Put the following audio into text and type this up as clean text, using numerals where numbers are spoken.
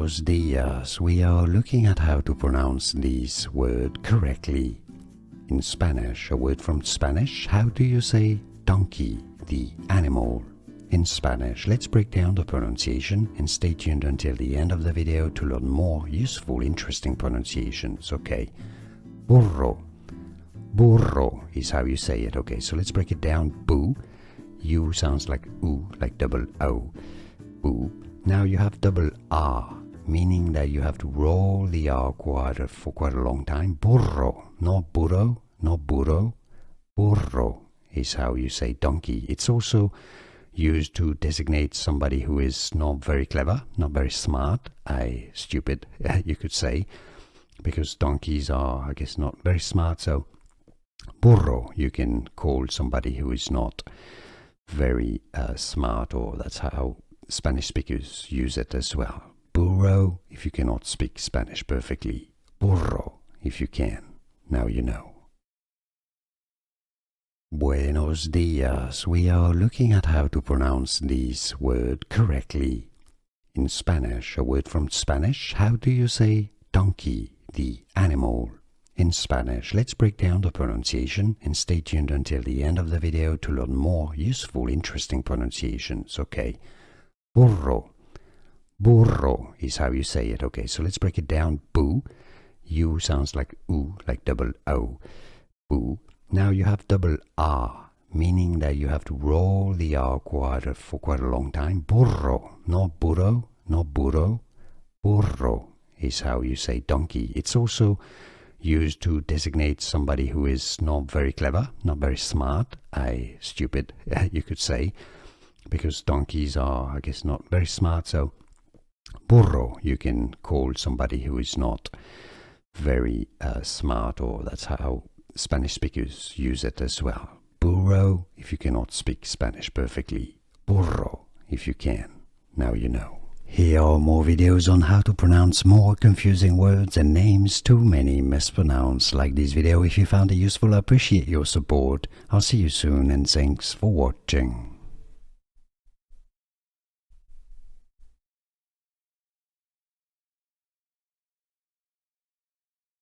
Buenos dias. We are looking at how to pronounce this word correctly. In Spanish, a word from Spanish, how do you say donkey, the animal? In Spanish, let's break down the pronunciation and stay tuned until the end of the video to learn more useful, interesting pronunciations, okay? Burro. Burro is how you say it, okay? So let's break it down. Bu. U sounds like oo, like double O. Bu. Now you have double R, meaning that you have to roll the R for quite a long time. Burro, not burro, not burro. Burro is how you say donkey. It's also used to designate somebody who is not very clever, not very smart, stupid, you could say, because donkeys are, I guess, not very smart. So burro, you can call somebody who is not very smart, or that's how Spanish speakers use it as well. Burro if you cannot speak Spanish perfectly. Burro if you can. Now you know. Buenos dias. We are looking at how to pronounce this word correctly. In Spanish, a word from Spanish, how do you say donkey, the animal? In Spanish, let's break down the pronunciation and stay tuned until the end of the video to learn more useful, interesting pronunciations, okay? Burro. Burro is how you say it, okay? So let's break it down. Bu. U sounds like oo, like double O. Bu. Now you have double R, meaning that you have to roll the R for quite a long time. Burro, not burro, not burro. Burro is how you say donkey. It's also used to designate somebody who is not very clever, not very smart, stupid, you could say, because donkeys are, I guess, not very smart. So burro, you can call somebody who is not very smart, or that's how Spanish speakers use it as well. Burro if you cannot speak Spanish perfectly. Burro if you can. Now you know. Here are more videos on how to pronounce more confusing words and names too many mispronounced. Like this video if you found it useful. I appreciate your support. I'll see you soon and thanks for watching.